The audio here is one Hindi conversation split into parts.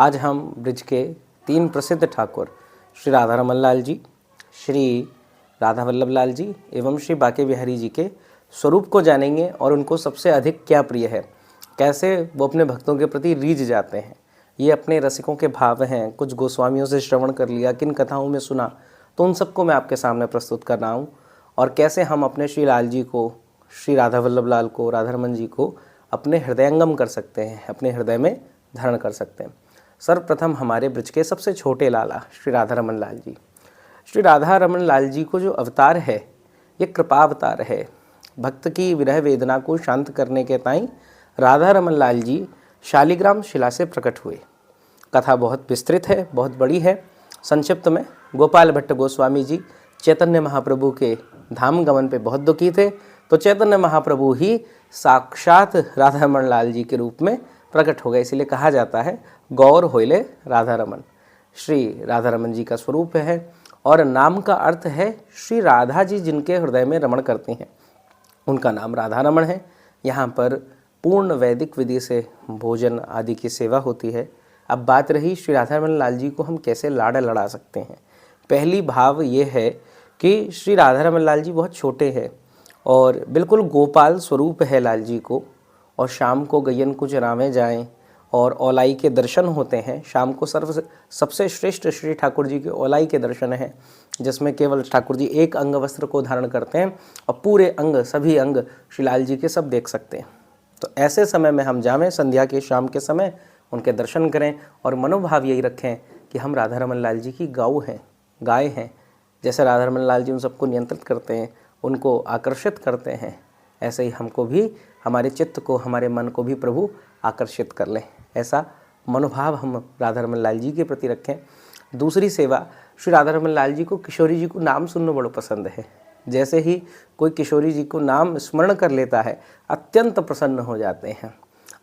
आज हम ब्रज के 3 प्रसिद्ध ठाकुर श्री राधा रमन लाल जी, श्री राधा वल्लभ लाल जी एवं श्री बाके बिहारी जी के स्वरूप को जानेंगे और उनको सबसे अधिक क्या प्रिय है, कैसे वो अपने भक्तों के प्रति रीझ जाते हैं, ये अपने रसिकों के भाव हैं। कुछ गोस्वामियों से श्रवण कर लिया, किन कथाओं में सुना, तो उन सबको मैं आपके सामने प्रस्तुत कर रहा हूँ। और कैसे हम अपने श्री लाल जी को, श्री राधा वल्लभ लाल को, राधा रमन जी को अपने हृदयंगम कर सकते हैं, अपने हृदय में धारण कर सकते हैं। सर्वप्रथम हमारे ब्रज के सबसे छोटे लाला श्री राधा रमन लाल जी। श्री राधा रमन लाल जी को जो अवतार है, ये कृपा अवतार है। भक्त की विरह वेदना को शांत करने के ताईं राधा रमन लाल जी शालिग्राम शिला से प्रकट हुए। कथा बहुत विस्तृत है, बहुत बड़ी है। संक्षिप्त में गोपाल भट्ट गोस्वामी जी चैतन्य महाप्रभु के धाम गमन पे बहुत दुखी थे, तो चैतन्य महाप्रभु ही साक्षात राधा रमन लाल जी के रूप में प्रकट हो गए। इसलिए कहा जाता है गौर होइले राधा रमन। श्री राधा रमन जी का स्वरूप है और नाम का अर्थ है श्री राधा जी जिनके हृदय में रमण करती हैं, उनका नाम राधा रमन है। यहाँ पर पूर्ण वैदिक विधि से भोजन आदि की सेवा होती है। अब बात रही श्री राधा रमन लाल जी को हम कैसे लाड़ लड़ा सकते हैं। पहली भाव ये है कि श्री राधा रमन लाल जी बहुत छोटे हैं और बिल्कुल गोपाल स्वरूप है लाल जी को। और शाम को गयन कुछ रामें जाएं और औलाई के दर्शन होते हैं। शाम को सबसे श्रेष्ठ श्री ठाकुर जी के औलाई के दर्शन हैं, जिसमें केवल ठाकुर जी एक अंग वस्त्र को धारण करते हैं और पूरे अंग, सभी अंग श्री लाल जी के सब देख सकते हैं। तो ऐसे समय में हम जावें, संध्या के शाम के समय उनके दर्शन करें और मनोभाव यही रखें कि हम राधा रमन लाल जी की गाय हैं। जैसे राधा रमन लाल जी उन सबको नियंत्रित करते हैं, उनको आकर्षित करते हैं, ऐसे ही हमको भी, हमारे चित्त को, हमारे मन को भी प्रभु आकर्षित कर लें। ऐसा मनोभाव हम राधा रमन लाल जी के प्रति रखें। दूसरी सेवा, श्री राधा रमन लाल जी को किशोरी जी को नाम सुनना बड़ा पसंद है। जैसे ही कोई किशोरी जी को नाम स्मरण कर लेता है, अत्यंत प्रसन्न हो जाते हैं।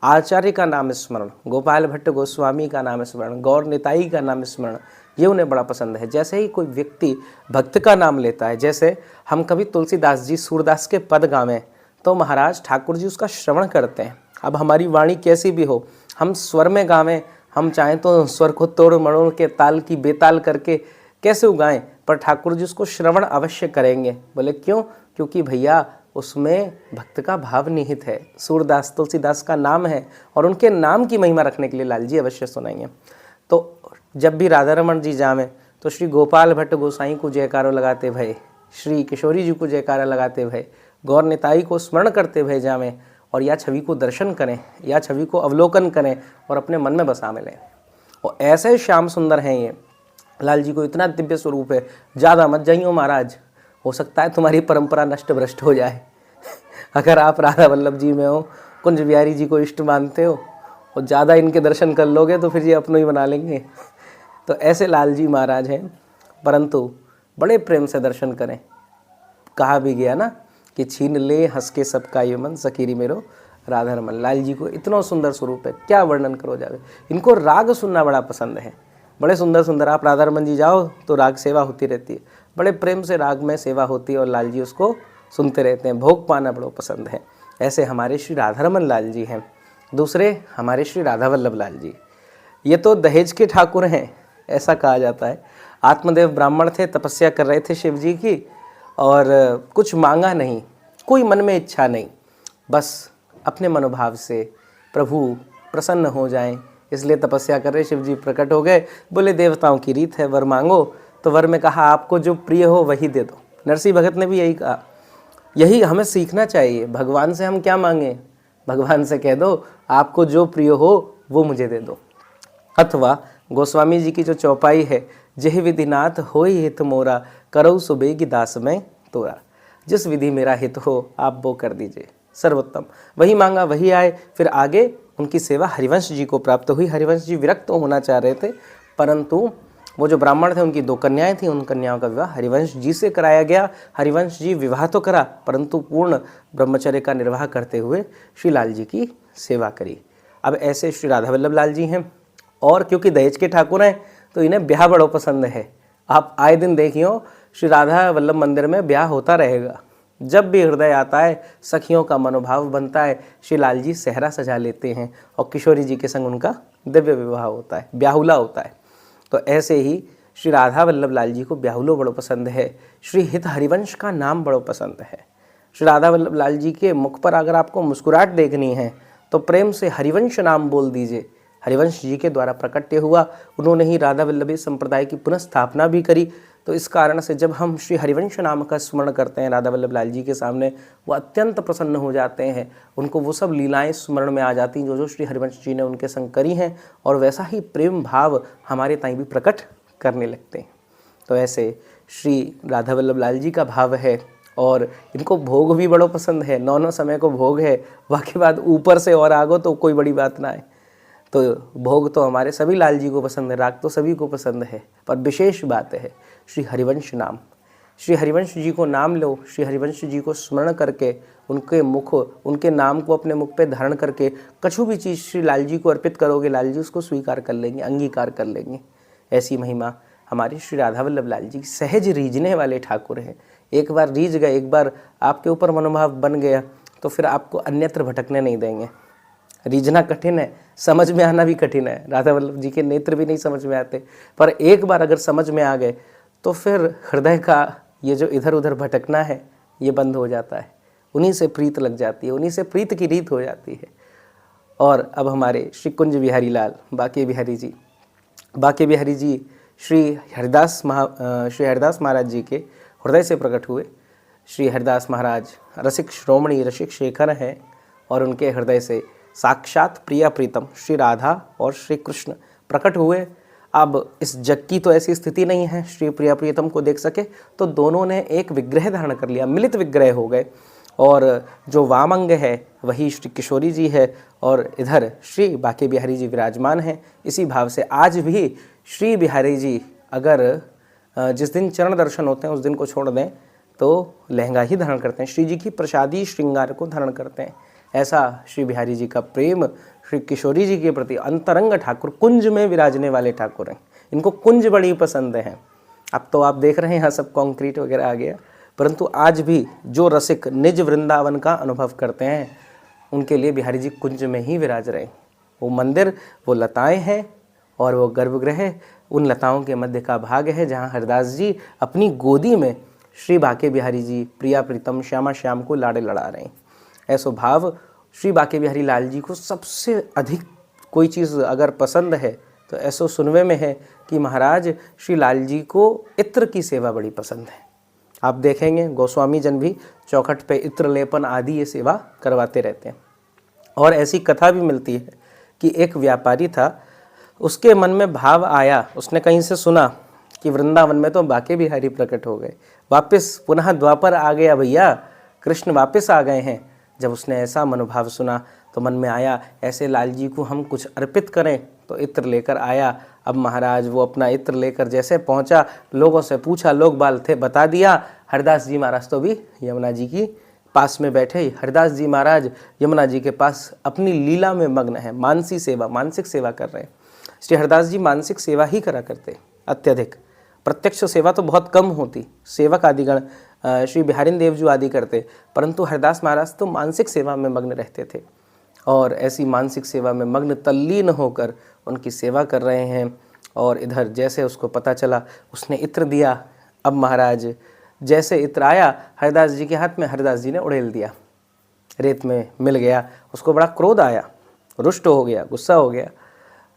आचार्य का नाम स्मरण, गोपाल भट्ट गोस्वामी का नाम स्मरण, गौर निताई का नाम स्मरण, ये उन्हें बड़ा पसंद है। जैसे ही कोई व्यक्ति भक्त का नाम लेता है, जैसे हम कभी तुलसीदास जी, सूरदास के पद गावें तो महाराज ठाकुर जी उसका श्रवण करते हैं। अब हमारी वाणी कैसी भी हो, हम स्वर में गावें, हम चाहें तो स्वर को तोड़ मरोड़ के ताल की बेताल करके कैसे उगाएं, पर ठाकुर जी उसको श्रवण अवश्य करेंगे। बोले क्यों? क्योंकि भैया उसमें भक्त का भाव निहित है। सूरदास, तुलसीदास का नाम है और उनके नाम की महिमा रखने के लिए लाल जी अवश्य सुनाएंगे। तो जब भी राधा रमन जी जावें तो श्री गोपाल भट्ट गोसाई को जयकारो लगाते भय, श्री किशोरी जी को जयकारा लगाते भय, गौर निताई को स्मरण करते भय जावें और या छवि को दर्शन करें, या छवि को अवलोकन करें और अपने मन में बसा में लें। और ऐसे श्याम सुंदर हैं ये। लाल जी को इतना दिव्य स्वरूप है, ज़्यादा मत जाइयो महाराज, हो सकता है तुम्हारी परंपरा नष्ट भ्रष्ट हो जाए। अगर आप राधा वल्लभ जी में हो, कुंज बिहारी जी को इष्ट मानते हो और ज़्यादा इनके दर्शन कर लोगे तो फिर ये अपनों ही बना लेंगे। तो ऐसे लाल जी महाराज हैं, परंतु बड़े प्रेम से दर्शन करें। कहा भी गया ना कि छीन ले हंस के सबका ये मन, सकीरी मेरो राधा रमन। लाल जी को इतना सुंदर स्वरूप है, क्या वर्णन करो जावे। इनको राग सुनना बड़ा पसंद है, बड़े सुंदर सुंदर। आप राधा रमन जी जाओ तो राग सेवा होती रहती है, बड़े प्रेम से राग में सेवा होती है और लाल जी उसको सुनते रहते हैं। भोग पाना बड़ा पसंद है। ऐसे हमारे श्री राधा रमन लाल जी हैं। दूसरे हमारे श्री राधा वल्लभ लाल जी, ये तो दहेज के ठाकुर हैं, ऐसा कहा जाता है। आत्मदेव ब्राह्मण थे, तपस्या कर रहे थे शिव जी की और कुछ मांगा नहीं, कोई मन में इच्छा नहीं, बस अपने मनोभाव से प्रभु प्रसन्न हो जाएं, इसलिए तपस्या कर रहे। शिव जी प्रकट हो गए, बोले देवताओं की रीत है, वर मांगो। तो वर में कहा आपको जो प्रिय हो वही दे दो। नरसिंह भगत ने भी यही कहा। यही हमें सीखना चाहिए। भगवान से हम क्या मांगें? भगवान से कह दो आपको जो प्रिय हो वो मुझे दे दो। अथवा गोस्वामी जी की जो चौपाई है, जह विधिनाथ होई हित मोरा, करऊ सुबेगी दास में तोरा। जिस विधि मेरा हित हो आप वो कर दीजिए, सर्वोत्तम। वही मांगा वही आए। फिर आगे उनकी सेवा हरिवंश जी को प्राप्त हुई। हरिवंश जी विरक्त तो होना चाह रहे थे, परंतु वो जो ब्राह्मण थे उनकी 2 कन्याएं थीं, उन कन्याओं का विवाह हरिवंश जी से कराया गया। हरिवंश जी विवाह तो करा, परंतु पूर्ण ब्रह्मचर्य का निर्वाह करते हुए श्री लाल जी की सेवा करी। अब ऐसे श्री राधा वल्लभ लाल जी हैं, और क्योंकि दहेज के ठाकुर हैं तो इन्हें ब्याह बड़ा पसंद है। आप आए दिन देखियो श्री राधा वल्लभ मंदिर में ब्याह होता रहेगा। जब भी हृदय आता है सखियों का मनोभाव बनता है, श्री लाल जी सेहरा सजा लेते हैं और किशोरी जी के संग उनका दिव्य विवाह होता है, ब्याहुला होता है। तो ऐसे ही श्री राधा वल्लभ लाल जी को ब्याहुलो बड़ो पसंद है। श्री हित हरिवंश का नाम बड़ो पसंद है। श्री राधा वल्लभ लाल जी के मुख पर अगर आपको मुस्कुराहट देखनी है तो प्रेम से हरिवंश नाम बोल दीजिए। हरिवंश जी के द्वारा प्रकट्य हुआ, उन्होंने ही राधा वल्लभी संप्रदाय की पुनः स्थापना भी करी। तो इस कारण से जब हम श्री हरिवंश नाम का स्मरण करते हैं राधा वल्लभ लाल जी के सामने, वो अत्यंत प्रसन्न हो जाते हैं। उनको वो सब लीलाएं स्मरण में आ जाती हैं जो जो श्री हरिवंश जी ने उनके संग करी हैं, और वैसा ही प्रेम भाव हमारे ताईं भी प्रकट करने लगते हैं। तो ऐसे श्री राधा वल्लभ लाल जी का भाव है, और इनको भोग भी बड़ो पसंद है। 9 समय को भोग है, बाकी बात ऊपर से और आगो तो कोई बड़ी बात ना है। तो भोग तो हमारे सभी लाल जी को पसंद है, राग तो सभी को पसंद है, पर विशेष बात है श्री हरिवंश नाम। श्री हरिवंश जी को नाम लो, श्री हरिवंश जी को स्मरण करके उनके मुख, उनके नाम को अपने मुख पे धारण करके कछु भी चीज़ श्री लाल जी को अर्पित करोगे, लाल जी उसको स्वीकार कर लेंगे, अंगीकार कर लेंगे। ऐसी महिमा हमारे श्री राधा वल्लभ लाल जी सहज रीझने वाले ठाकुर हैं। एक बार रीझ गए, एक बार आपके ऊपर मनोभाव बन गया तो फिर आपको अन्यत्र भटकने नहीं देंगे। रीझना कठिन है, समझ में आना भी कठिन है। राधा वल्लभ जी के नेत्र भी नहीं समझ में आते, पर एक बार अगर समझ में आ गए तो फिर हृदय का ये जो इधर उधर भटकना है ये बंद हो जाता है। उन्हीं से प्रीत लग जाती है, उन्हीं से प्रीत की रीत हो जाती है। और अब हमारे श्री कुंज बिहारी लाल बाके बिहारी जी श्री हरिदास महाराज जी के हृदय से प्रकट हुए। श्री हरिदास महाराज रसिक श्रोमणी, रसिक शेखर हैं, और उनके हृदय से साक्षात प्रिया प्रीतम श्री राधा और श्री कृष्ण प्रकट हुए। अब इस जग की तो ऐसी स्थिति नहीं है श्री प्रिया प्रीतम को देख सके, तो दोनों ने एक विग्रह धारण कर लिया, मिलित विग्रह हो गए। और जो वामंग है वही श्री किशोरी जी है, और इधर श्री बाके बिहारी जी विराजमान हैं। इसी भाव से आज भी श्री बिहारी जी अगर जिस दिन चरण दर्शन होते हैं उस दिन को छोड़ दें तो लहंगा ही धारण करते हैं, श्री जी की प्रसादी श्रृंगार को धारण करते हैं। ऐसा श्री बिहारी जी का प्रेम श्री किशोरी जी के प्रति। अंतरंग ठाकुर, कुंज में विराजने वाले ठाकुर हैं, इनको कुंज बड़ी पसंद है। अब तो आप देख रहे हैं यहाँ सब कंक्रीट वगैरह आ गया, परंतु आज भी जो रसिक निज वृंदावन का अनुभव करते हैं उनके लिए बिहारी जी कुंज में ही विराज रहे। वो मंदिर, वो लताएं हैं, और वो गर्भगृह उन लताओं के मध्य का भाग है जहाँ हरिदास जी अपनी गोदी में श्री बाके बिहारी जी प्रिया प्रीतम श्यामा श्याम को लाड़े लड़ा रहे हैं। ऐसो भाव श्री बाके बिहारी लाल जी को सबसे अधिक कोई चीज़ अगर पसंद है तो ऐसो सुनवे में है कि महाराज श्री लाल जी को इत्र की सेवा बड़ी पसंद है। आप देखेंगे गोस्वामी जन भी चौखट पे इत्र लेपन आदि ये सेवा करवाते रहते हैं। और ऐसी कथा भी मिलती है कि एक व्यापारी था, उसके मन में भाव आया, उसने कहीं से सुना कि वृंदावन में तो बाके बिहारी प्रकट हो गए, वापस पुनः द्वापर आ गया भैया, कृष्ण वापस आ गए हैं। जब उसने ऐसा मनोभाव सुना तो मन में आया ऐसे लाल जी को हम कुछ अर्पित करें, तो इत्र लेकर आया। अब महाराज वो अपना इत्र लेकर जैसे पहुंचा, लोगों से पूछा, लोग बाल थे, बता दिया। हरिदास जी महाराज तो भी यमुना जी की पास में बैठे। हरिदास जी महाराज यमुना जी के पास अपनी लीला में मग्न है, मानसी सेवा, मानसिक सेवा कर रहे हैं। श्री हरिदास जी मानसिक सेवा ही करा करते अत्यधिक, प्रत्यक्ष सेवा तो बहुत कम होती, सेवक आदिगण श्री बिहारी देव जी आदि करते, परंतु हरिदास महाराज तो मानसिक सेवा में मग्न रहते थे। और ऐसी मानसिक सेवा में मग्न तल्लीन होकर उनकी सेवा कर रहे हैं। और इधर जैसे उसको पता चला, उसने इत्र दिया। अब महाराज जैसे इत्र आया हरिदास जी के हाथ में, हरिदास जी ने उड़ेल दिया, रेत में मिल गया। उसको बड़ा क्रोध आया, रुष्ट हो गया, गुस्सा हो गया।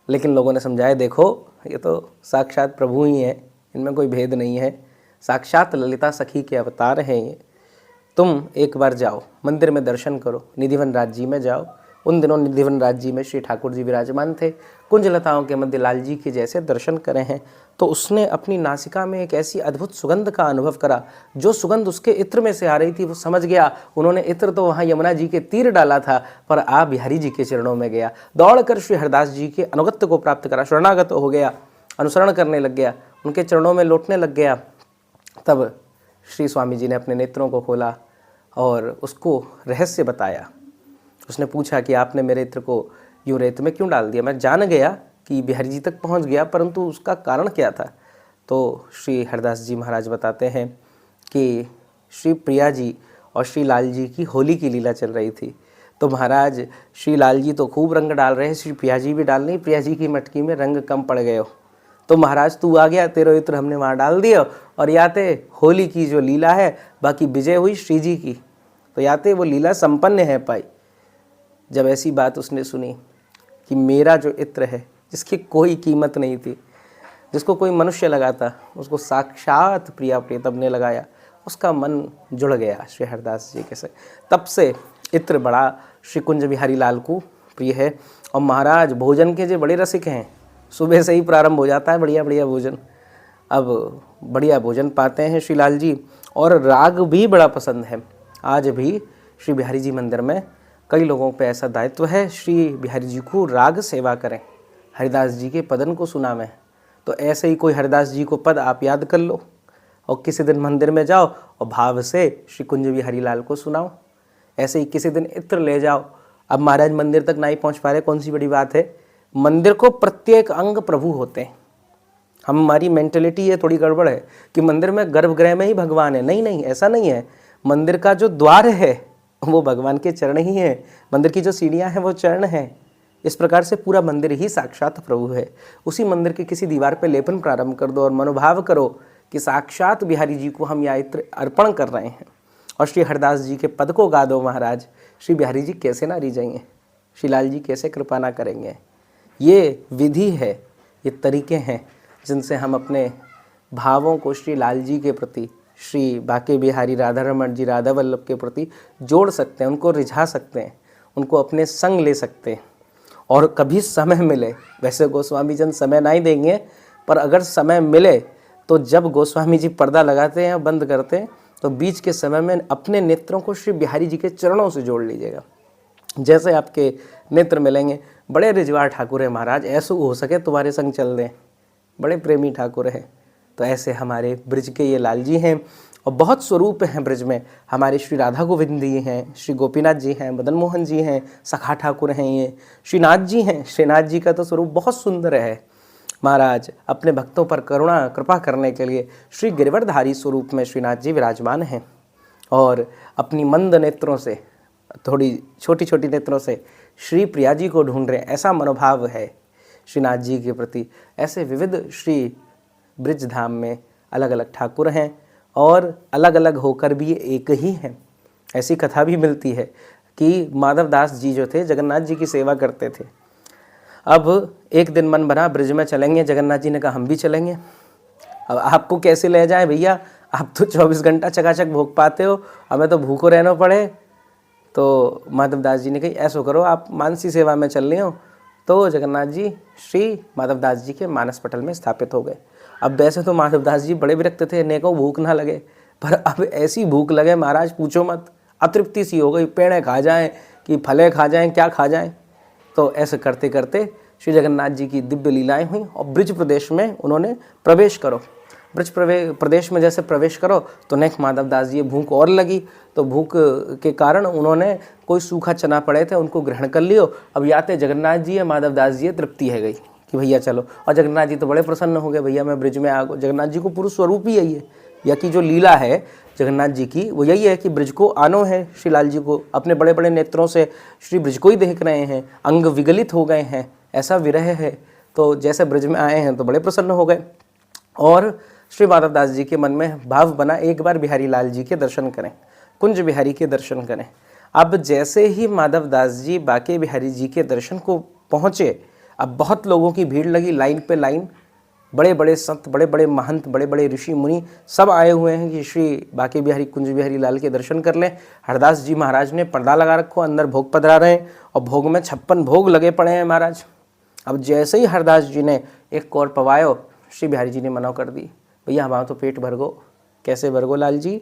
लेकिन लोगों ने समझाया, देखो ये तो साक्षात प्रभु ही हैं, इनमें कोई भेद नहीं है, साक्षात ललिता सखी के अवतार हैं ये। तुम एक बार जाओ मंदिर में दर्शन करो, निधिवन राज जी में जाओ। उन दिनों निधिवन राज जी में श्री ठाकुर जी विराजमान थे। कुंज लताओं के मध्य लाल जी के जैसे दर्शन करे हैं, तो उसने अपनी नासिका में एक ऐसी अद्भुत सुगंध का अनुभव करा। जो सुगंध उसके इत्र में से आ रही थी वो समझ गया। उन्होंने इत्र तो वहाँ यमुना जी के तीर डाला था, पर आ बिहारी जी के चरणों में गया। दौड़कर श्री हरिदास जी के अनुगत्य को प्राप्त करा, शरणागत हो गया, अनुसरण करने लग गया, उनके चरणों में लौटने लग गया। तब श्री स्वामी जी ने अपने नेत्रों को खोला और उसको रहस्य बताया। उसने पूछा कि आपने मेरे इत्र को यूँ रेत में क्यों डाल दिया? मैं जान गया कि बिहारी जी तक पहुंच गया, परंतु उसका कारण क्या था? तो श्री हरिदास जी महाराज बताते हैं कि श्री प्रिया जी और श्री लाल जी की होली की लीला चल रही थी। तो महाराज श्री लाल जी तो खूब रंग डाल रहे हैं, श्री प्रिया जी भी डाल रही, प्रिया जी की मटकी में रंग कम पड़ गए हो, तो महाराज तू आ गया, तेरो इत्र हमने वहाँ डाल दिया, और याते होली की जो लीला है बाकी विजय हुई श्री जी की, तो याते वो लीला संपन्न है पाई। जब ऐसी बात उसने सुनी कि मेरा जो इत्र है जिसकी कोई कीमत नहीं थी, जिसको कोई मनुष्य लगाता, उसको साक्षात प्रिया प्रीतम ने लगाया, उसका मन जुड़ गया श्री हरदास जी के से। तब से इत्र बड़ा श्री कुंज बिहारी लाल को प्रिय है। और महाराज भोजन के जो बड़े रसिक हैं, सुबह से ही प्रारंभ हो जाता है बढ़िया बढ़िया भोजन। अब बढ़िया भोजन पाते हैं श्री लाल जी, और राग भी बड़ा पसंद है। आज भी श्री बिहारी जी मंदिर में कई लोगों पे ऐसा दायित्व है, श्री बिहारी जी को राग सेवा करें, हरिदास जी के पदन को सुनावें। तो ऐसे ही कोई हरिदास जी को पद आप याद कर लो और किसी दिन मंदिर में जाओ और भाव से श्री कुंज बिहारी लाल को सुनाओ। ऐसे ही किसी दिन इत्र ले जाओ। अब महाराज मंदिर तक नहीं पहुंच पा रहे, कौन सी बड़ी बात है, मंदिर को प्रत्येक अंग प्रभु होते हैं। हमारी मेंटेलिटी ये थोड़ी गड़बड़ है कि मंदिर में गर्भगृह में ही भगवान है। नहीं नहीं, ऐसा नहीं है। मंदिर का जो द्वार है वो भगवान के चरण ही है, मंदिर की जो सीढ़ियाँ हैं वो चरण हैं। इस प्रकार से पूरा मंदिर ही साक्षात प्रभु है। उसी मंदिर के किसी दीवार पर लेपन प्रारंभ कर दो और मनोभाव करो कि साक्षात बिहारी जी को हम यह इत्र अर्पण कर रहे हैं, और श्री हरदास जी के पद को गा दो। महाराज श्री बिहारी जी कैसे ना रिझेंगे, श्री लाल जी कैसे कृपा ना करेंगे। ये विधि है, ये तरीके हैं जिनसे हम अपने भावों को श्री लाल जी के प्रति, श्री बाके बिहारी राधा रमण जी राधा वल्लभ के प्रति जोड़ सकते हैं, उनको रिझा सकते हैं, उनको अपने संग ले सकते हैं। और कभी समय मिले, वैसे गोस्वामी जन समय नहीं देंगे, पर अगर समय मिले तो जब गोस्वामी जी पर्दा लगाते हैं बंद करते हैं तो बीच के समय में अपने नेत्रों को श्री बिहारी जी के चरणों से जोड़ लीजिएगा। जैसे आपके नेत्र मिलेंगे, बड़े रिजवार ठाकुर है महाराज, ऐसा हो सके तुम्हारे संग चल दें, बड़े प्रेमी ठाकुर हैं। तो ऐसे हमारे ब्रज के ये लाल जी हैं, और बहुत स्वरूप हैं ब्रज में। हमारे श्री राधा गोविंद जी हैं, श्री गोपीनाथ जी हैं, मदन मोहन जी हैं, सखा ठाकुर हैं, ये श्रीनाथ जी हैं। श्रीनाथ जी का तो स्वरूप बहुत सुंदर है। महाराज अपने भक्तों पर करुणा कृपा करने के लिए श्री गिरिवरधारी स्वरूप में श्रीनाथ जी विराजमान हैं, और अपनी मंद नेत्रों से, थोड़ी छोटी छोटी नेत्रों से श्री प्रिया जी को ढूंढ रहे हैं, ऐसा मनोभाव है श्रीनाथ जी के प्रति। ऐसे विविध श्री ब्रज धाम में अलग अलग ठाकुर हैं, और अलग अलग होकर भी ये एक ही हैं। ऐसी कथा भी मिलती है कि माधव दास जी जो थे जगन्नाथ जी की सेवा करते थे। अब एक दिन मन बना ब्रज में चलेंगे, जगन्नाथ जी ने कहा हम भी चलेंगे। अब आपको कैसे ले जाए भैया, आप तो 24 घंटा चकाचक भोग पाते हो, हमें तो भूखो रहना पड़े। तो माधव दास जी ने कही ऐसो करो, आप मानसी सेवा में चल रहे हो। तो जगन्नाथ जी श्री माधव दास जी के मानस पटल में स्थापित हो गए। अब वैसे तो माधव दास जी बड़े विरक्त थे, नेको भूख ना लगे, पर अब ऐसी भूख लगे महाराज पूछो मत, अतृप्ति सी हो गई, पेड़े खा जाएं कि फले खा जाएं, क्या खा जाएं। तो ऐसे करते करते श्री जगन्नाथ जी की दिव्य लीलाएं हुई, और ब्रज प्रदेश में उन्होंने प्रवेश करो। ब्रज प्रदेश में जैसे प्रवेश करो तो नेक माधव दास जी भूख और लगी, तो भूख के कारण उन्होंने कोई सूखा चना पड़े थे उनको ग्रहण कर लियो। अब याते जगन्नाथ जी है, माधव दास जी है, तृप्ति है गई कि भैया चलो। और जगन्नाथ जी तो बड़े प्रसन्न हो गए, भैया मैं ब्रज में आ गो। जगन्नाथ जी को पूरा स्वरूप ही यही है, या कि जो लीला है जगन्नाथ जी की वो यही है कि ब्रज को आनो है। श्री लाल जी को अपने बड़े बड़े नेत्रों से श्री ब्रज को ही देख रहे हैं, अंग विगलित हो गए हैं, ऐसा विरह है। तो जैसे ब्रज में आए हैं तो बड़े प्रसन्न हो गए, और श्री माधव दास जी के मन में भाव बना एक बार बिहारी लाल जी के दर्शन करें, कुंज बिहारी के दर्शन करें। अब जैसे ही माधव दास जी बाके बिहारी जी के दर्शन को पहुँचे, अब बहुत लोगों की भीड़ लगी, लाइन पे लाइन, बड़े बड़े संत, बड़े बड़े महंत, बड़े बड़े ऋषि मुनि सब आए हुए हैं कि श्री बाके बिहारी कुंज बिहारी लाल के दर्शन कर लें। हरदास जी महाराज ने पर्दा लगा रखो, अंदर भोग पधरा रहे हैं, और भोग में 56 भोग लगे पड़े हैं महाराज। अब जैसे ही हरदास जी ने एक कौर पवायो, श्री बिहारी जी ने मना कर दी, भैया हमारा तो पेट भर गो। कैसे भर गो लाल जी?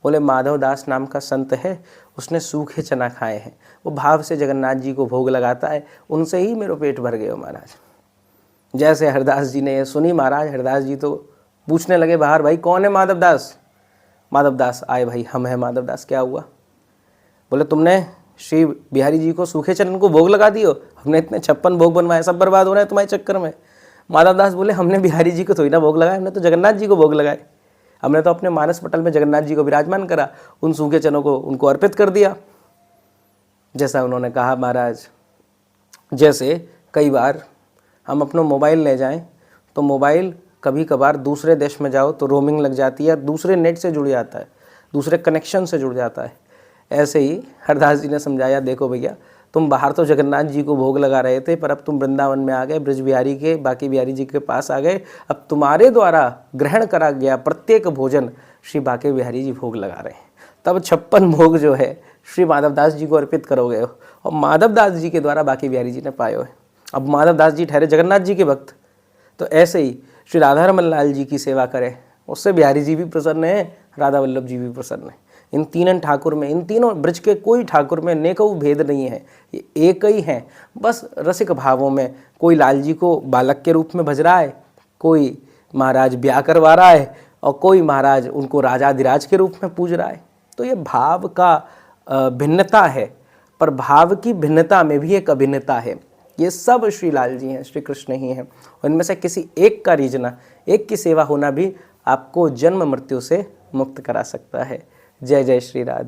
बोले माधव दास नाम का संत है, उसने सूखे चना खाए हैं, वो भाव से जगन्नाथ जी को भोग लगाता है, उनसे ही मेरा पेट भर गए महाराज। जैसे हरदास जी ने ये सुनी महाराज, हरदास जी तो पूछने लगे बाहर, भाई कौन है माधव दास? माधव दास आए, भाई हम हैं माधव दास, क्या हुआ? बोले तुमने श्री बिहारी जी को सूखे चना को भोग लगा दियो, हमने इतने 56 भोग बनवाए, सब बर्बाद हो रहे हैं तुम्हारे चक्कर में। माधव दास बोले हमने बिहारी जी को थोड़ी ना भोग लगाए, हमने तो जगन्नाथ जी को भोग लगाए। हमने तो अपने मानस पटल में जगन्नाथ जी को विराजमान करा, उन सूखे चनों को उनको अर्पित कर दिया। जैसा उन्होंने कहा महाराज, जैसे कई बार हम अपना मोबाइल ले जाएं तो मोबाइल कभी कभार दूसरे देश में जाओ तो रोमिंग लग जाती है, दूसरे नेट से जुड़ जाता है, दूसरे कनेक्शन से जुड़ जाता है। ऐसे ही हरदास जी ने समझाया, देखो भैया तुम बाहर तो जगन्नाथ जी को भोग लगा रहे थे, पर अब तुम वृंदावन में आ गए, ब्रज बिहारी के बाकी बिहारी जी के पास आ गए, अब तुम्हारे द्वारा ग्रहण करा गया प्रत्येक भोजन श्री बाके बिहारी जी भोग लगा रहे हैं। तब 56 भोग जो है श्री माधवदास जी को अर्पित करोगे हो, और माधवदास जी के द्वारा बाके बिहारी जी ने पाए हो। अब माधवदास जी ठहरे जगन्नाथ जी के भक्त, तो ऐसे ही श्री राधा रमन लाल जी की सेवा करें, उससे बिहारी जी भी प्रसन्न है, राधा वल्लभ जी भी प्रसन्न है। इन तीनों ठाकुर में, इन तीनों ब्रज के कोई ठाकुर में नेकऊ भेद नहीं है, ये एक ही हैं। बस रसिक भावों में कोई लाल जी को बालक के रूप में भज रहा है, कोई महाराज ब्याह करवा रहा है, और कोई महाराज उनको राजाधिराज के रूप में पूज रहा है। तो ये भाव का भिन्नता है, पर भाव की भिन्नता में भी एक अभिन्नता है। ये सब श्री लाल जी हैं, श्री कृष्ण ही हैं, और इनमें से किसी एक का रीजना, एक की सेवा होना भी आपको जन्म मृत्यु से मुक्त करा सकता है। जय जय श्री राधे।